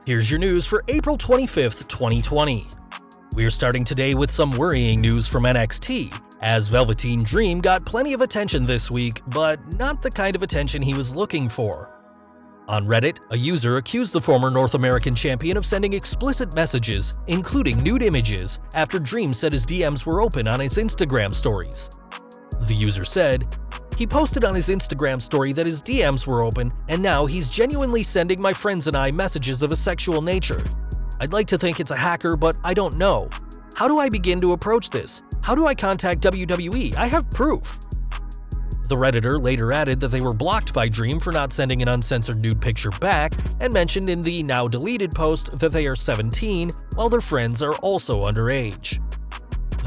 Here's your news for April 25th, 2020. We're starting today with some worrying news from NXT, as Velveteen Dream got plenty of attention this week, but not the kind of attention he was looking for. On Reddit, a user accused the former North American champion of sending explicit messages, including nude images, after Dream said his DMs were open on his Instagram stories. The user said, "He posted on his Instagram story that his DMs were open, and now he's genuinely sending my friends and I messages of a sexual nature. I'd like to think it's a hacker, but I don't know. How do I begin to approach this? How do I contact WWE? I have proof." The Redditor later added that they were blocked by Dream for not sending an uncensored nude picture back, and mentioned in the now-deleted post that they are 17, while their friends are also underage.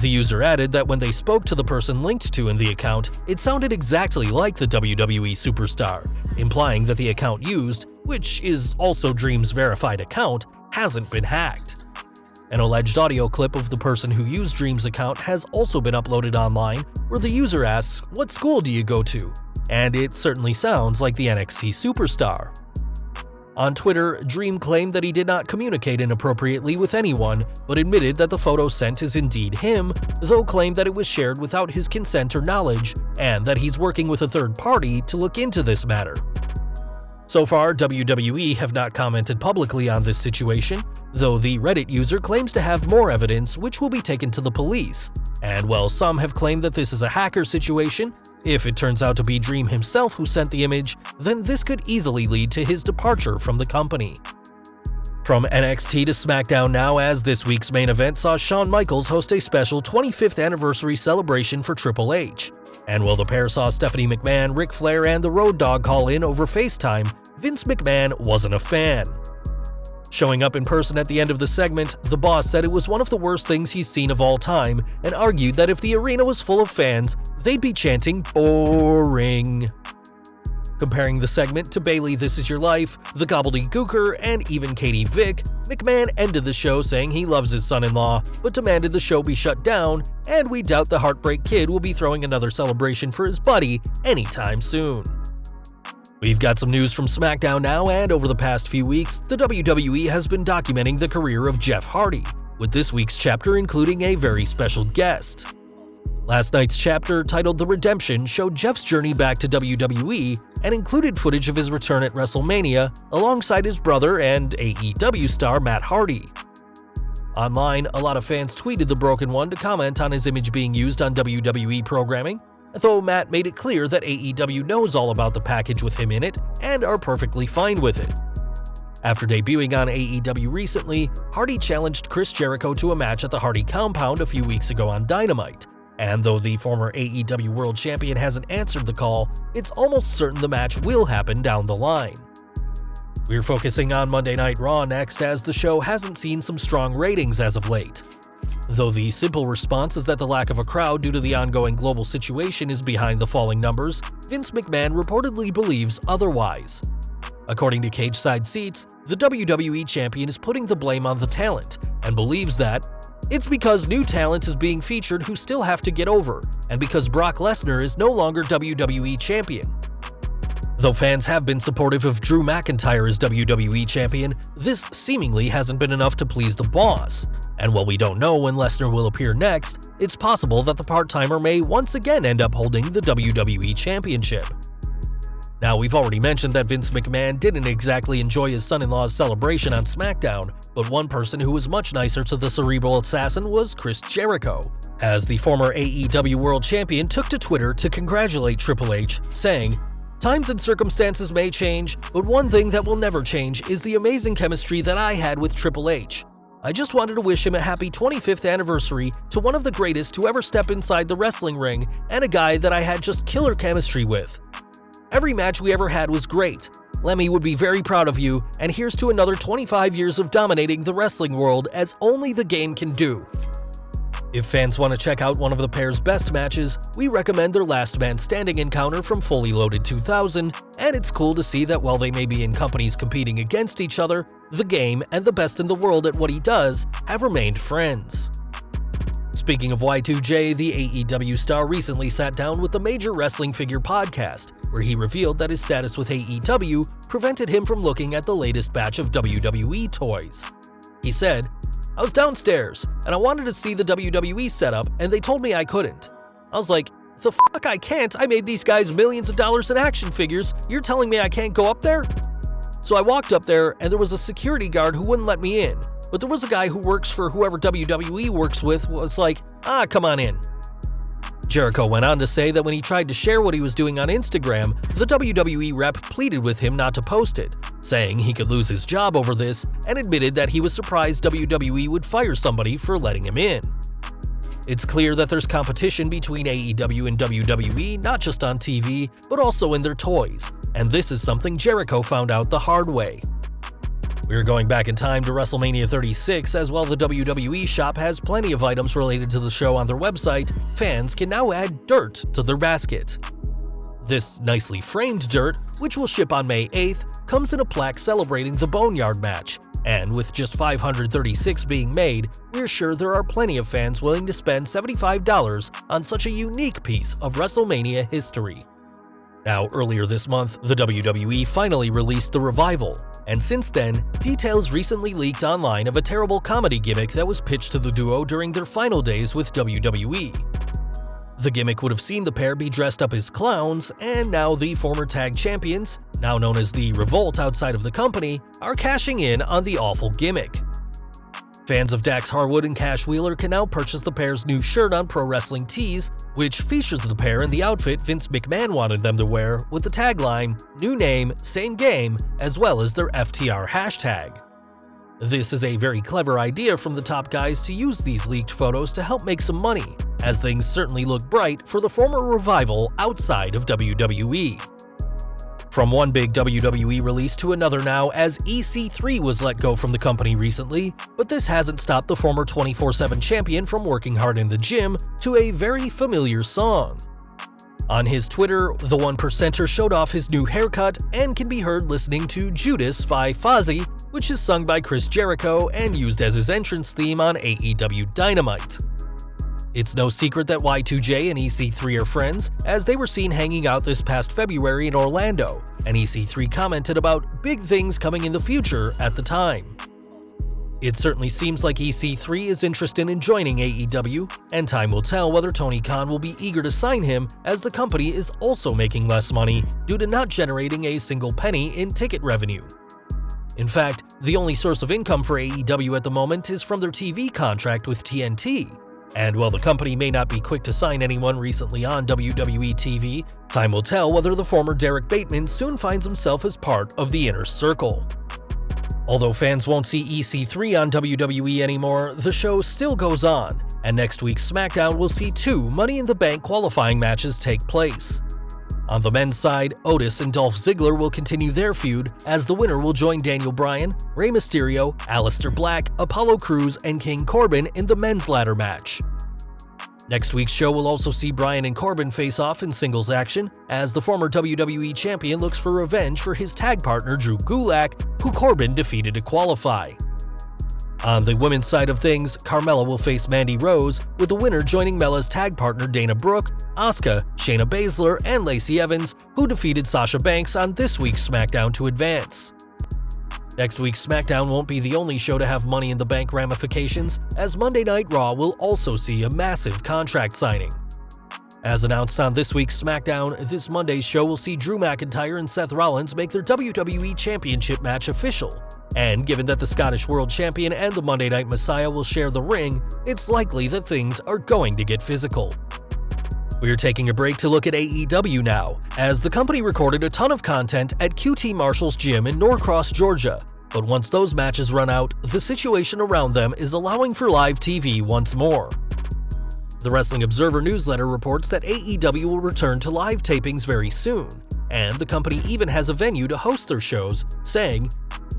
The user added that when they spoke to the person linked to in the account, it sounded exactly like the WWE superstar, implying that the account used, which is also Dream's verified account, hasn't been hacked. An alleged audio clip of the person who used Dream's account has also been uploaded online, where the user asks, "What school do you go to?" And it certainly sounds like the NXT superstar. On Twitter, Dream claimed that he did not communicate inappropriately with anyone, but admitted that the photo sent is indeed him, though claimed that it was shared without his consent or knowledge, and that he's working with a third party to look into this matter. So far, WWE have not commented publicly on this situation, though the Reddit user claims to have more evidence which will be taken to the police. And while some have claimed that this is a hacker situation, if it turns out to be Dream himself who sent the image, then this could easily lead to his departure from the company. From NXT to Smackdown now, as this week's main event saw Shawn Michaels host a special 25th anniversary celebration for Triple H. And while the pair saw Stephanie McMahon, Ric Flair, and the Road Dogg call in over FaceTime, Vince McMahon wasn't a fan. Showing up in person at the end of the segment, the boss said it was one of the worst things he's seen of all time, and argued that if the arena was full of fans, they'd be chanting "boring." Comparing the segment to Bayley This Is Your Life, The Gobbledygooker, and even Katie Vick, McMahon ended the show saying he loves his son-in-law, but demanded the show be shut down, and we doubt the Heartbreak Kid will be throwing another celebration for his buddy anytime soon. We've got some news from Smackdown now, and over the past few weeks, the WWE has been documenting the career of Jeff Hardy, with this week's chapter including a very special guest. Last night's chapter, titled The Redemption, showed Jeff's journey back to WWE and included footage of his return at Wrestlemania alongside his brother and AEW star Matt Hardy. Online, a lot of fans tweeted the Broken One to comment on his image being used on WWE programming, though Matt made it clear that AEW knows all about the package with him in it and are perfectly fine with it. After debuting on AEW recently, Hardy challenged Chris Jericho to a match at the Hardy compound a few weeks ago on Dynamite. And though the former AEW World Champion hasn't answered the call, it's almost certain the match will happen down the line. We're focusing on Monday Night Raw next, as the show hasn't seen some strong ratings as of late. Though the simple response is that the lack of a crowd due to the ongoing global situation is behind the falling numbers, Vince McMahon reportedly believes otherwise. According to Cage Side Seats, the WWE Champion is putting the blame on the talent, and believes that it's because new talent is being featured who still have to get over, and because Brock Lesnar is no longer WWE Champion. Though fans have been supportive of Drew McIntyre as WWE Champion, this seemingly hasn't been enough to please the boss. And while we don't know when Lesnar will appear next, it's possible that the part-timer may once again end up holding the WWE Championship. Now, we've already mentioned that Vince McMahon didn't exactly enjoy his son-in-law's celebration on SmackDown, but one person who was much nicer to the cerebral assassin was Chris Jericho, as the former AEW World Champion took to Twitter to congratulate Triple H, saying, "Times and circumstances may change, but one thing that will never change is the amazing chemistry that I had with Triple H. I just wanted to wish him a happy 25th anniversary to one of the greatest to ever step inside the wrestling ring, and a guy that I had just killer chemistry with. Every match we ever had was great. Lemmy would be very proud of you, and here's to another 25 years of dominating the wrestling world as only the game can do." If fans want to check out one of the pair's best matches, we recommend their Last Man Standing encounter from Fully Loaded 2000, and it's cool to see that while they may be in companies competing against each other, the game and the best in the world at what he does have remained friends. Speaking of Y2J, the AEW star recently sat down with the Major Wrestling Figure podcast, where he revealed that his status with AEW prevented him from looking at the latest batch of WWE toys. He said, "I was downstairs, and I wanted to see the WWE setup, and they told me I couldn't. I was like, the fuck I can't? I made these guys millions of dollars in action figures. You're telling me I can't go up there?" So I walked up there, and there was a security guard who wouldn't let me in. But there was a guy who works for whoever WWE works with was like, come on in. Jericho went on to say that when he tried to share what he was doing on Instagram, the WWE rep pleaded with him not to post it, saying he could lose his job over this, and admitted that he was surprised WWE would fire somebody for letting him in. It's clear that there's competition between AEW and WWE, not just on TV, but also in their toys, and this is something Jericho found out the hard way. We're going back in time to WrestleMania 36, as while the WWE shop has plenty of items related to the show on their website, fans can now add dirt to their basket. This nicely framed dirt, which will ship on May 8th, comes in a plaque celebrating the Boneyard match, and with just 536 being made, we're sure there are plenty of fans willing to spend $75 on such a unique piece of WrestleMania history. Now, earlier this month, the WWE finally released The Revival, and since then, details recently leaked online of a terrible comedy gimmick that was pitched to the duo during their final days with WWE. The gimmick would have seen the pair be dressed up as clowns, and now the former tag champions, now known as the Revolt outside of the company, are cashing in on the awful gimmick. Fans of Dax Harwood and Cash Wheeler can now purchase the pair's new shirt on Pro Wrestling Tees, which features the pair in the outfit Vince McMahon wanted them to wear, with the tagline, "New name, same game," as well as their FTR hashtag. This is a very clever idea from the top guys to use these leaked photos to help make some money, as things certainly look bright for the former Revival outside of WWE. From one big WWE release to another now, as EC3 was let go from the company recently, but this hasn't stopped the former 24/7 champion from working hard in the gym to a very familiar song. On his Twitter, the 1%er showed off his new haircut and can be heard listening to Judas by Fozzy, which is sung by Chris Jericho and used as his entrance theme on AEW Dynamite. It's no secret that Y2J and EC3 are friends, as they were seen hanging out this past February in Orlando, and EC3 commented about big things coming in the future at the time. It certainly seems like EC3 is interested in joining AEW, and time will tell whether Tony Khan will be eager to sign him, as the company is also making less money due to not generating a single penny in ticket revenue. In fact, the only source of income for AEW at the moment is from their TV contract with TNT. And while the company may not be quick to sign anyone recently on WWE TV, time will tell whether the former Derek Bateman soon finds himself as part of the inner circle. Although fans won't see EC3 on WWE anymore, the show still goes on, and next week's Smackdown will see 2 Money in the Bank qualifying matches take place. On the men's side, Otis and Dolph Ziggler will continue their feud, as the winner will join Daniel Bryan, Rey Mysterio, Aleister Black, Apollo Crews, and King Corbin in the men's ladder match. Next week's show will also see Bryan and Corbin face off in singles action, as the former WWE champion looks for revenge for his tag partner Drew Gulak, who Corbin defeated to qualify. On the women's side of things, Carmella will face Mandy Rose, with the winner joining Mella's tag partner Dana Brooke, Asuka, Shayna Baszler, and Lacey Evans, who defeated Sasha Banks on this week's SmackDown to advance. Next week's SmackDown won't be the only show to have Money in the Bank ramifications, as Monday Night Raw will also see a massive contract signing. As announced on this week's SmackDown, this Monday's show will see Drew McIntyre and Seth Rollins make their WWE Championship match official. And given that the Scottish World Champion and the Monday Night Messiah will share the ring, it's likely that things are going to get physical. We're taking a break to look at AEW now, as the company recorded a ton of content at QT Marshall's gym in Norcross, Georgia. But once those matches run out, the situation around them is allowing for live TV once more. The Wrestling Observer newsletter reports that AEW will return to live tapings very soon, and the company even has a venue to host their shows, saying,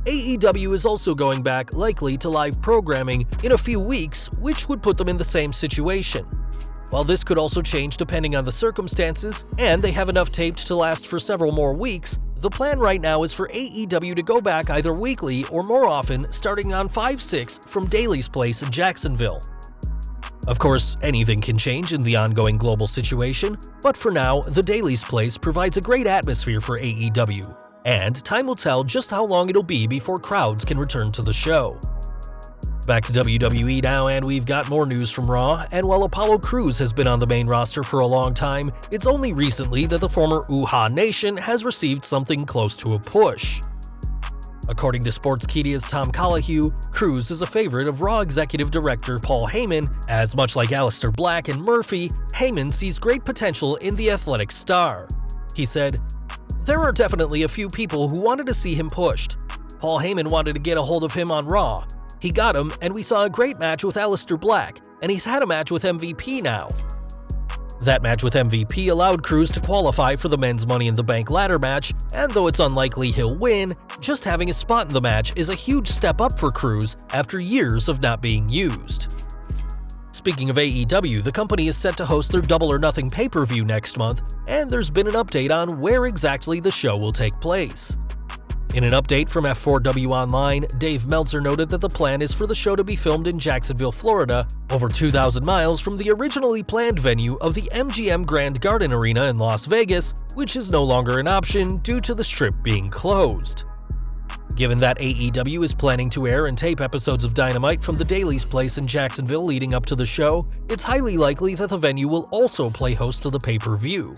AEW is also going back likely to live programming in a few weeks, which would put them in the same situation. While this could also change depending on the circumstances, and they have enough taped to last for several more weeks, the plan right now is for AEW to go back either weekly or more often, starting on 5/6 from Daly's Place in Jacksonville. Of course, anything can change in the ongoing global situation, but for now, the Daily's Place provides a great atmosphere for AEW, and time will tell just how long it'll be before crowds can return to the show. Back to WWE now, and we've got more news from Raw, and while Apollo Crews has been on the main roster for a long time, it's only recently that the former Uhaa Nation has received something close to a push. According to Sportskedia's Tom Colohue, Crews is a favorite of Raw executive director Paul Heyman, as much like Aleister Black and Murphy, Heyman sees great potential in the athletic star. He said, "There are definitely a few people who wanted to see him pushed. Paul Heyman wanted to get a hold of him on Raw. He got him, and we saw a great match with Aleister Black, and he's had a match with MVP now." That match with MVP allowed Crews to qualify for the men's Money in the Bank ladder match, and though it's unlikely he'll win, just having a spot in the match is a huge step up for Crews after years of not being used. Speaking of AEW, the company is set to host their Double or Nothing pay-per-view next month, and there's been an update on where exactly the show will take place. In an update from F4W Online, Dave Meltzer noted that the plan is for the show to be filmed in Jacksonville, Florida, over 2,000 miles from the originally planned venue of the MGM Grand Garden Arena in Las Vegas, which is no longer an option due to the Strip being closed. Given that AEW is planning to air and tape episodes of Dynamite from the Daily's Place in Jacksonville leading up to the show, it's highly likely that the venue will also play host to the pay-per-view.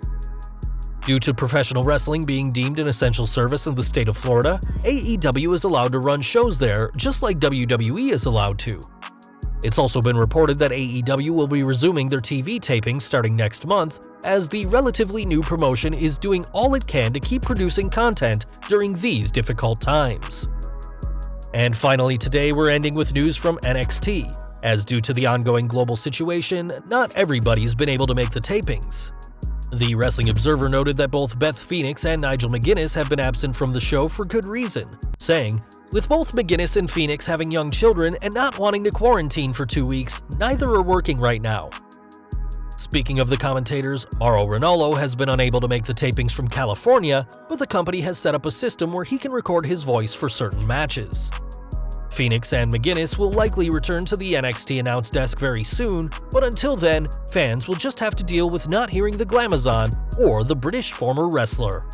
Due to professional wrestling being deemed an essential service in the state of Florida, AEW is allowed to run shows there just like WWE is allowed to. It's also been reported that AEW will be resuming their TV tapings starting next month, as the relatively new promotion is doing all it can to keep producing content during these difficult times. And finally today, we're ending with news from NXT, as due to the ongoing global situation, not everybody's been able to make the tapings. The Wrestling Observer noted that both Beth Phoenix and Nigel McGuinness have been absent from the show for good reason, saying, "With both McGuinness and Phoenix having young children and not wanting to quarantine for 2 weeks, neither are working right now." Speaking of the commentators, Mauro Ranallo has been unable to make the tapings from California, but the company has set up a system where he can record his voice for certain matches. Phoenix and McGuinness will likely return to the NXT announce desk very soon, but until then, fans will just have to deal with not hearing the Glamazon or the British former wrestler.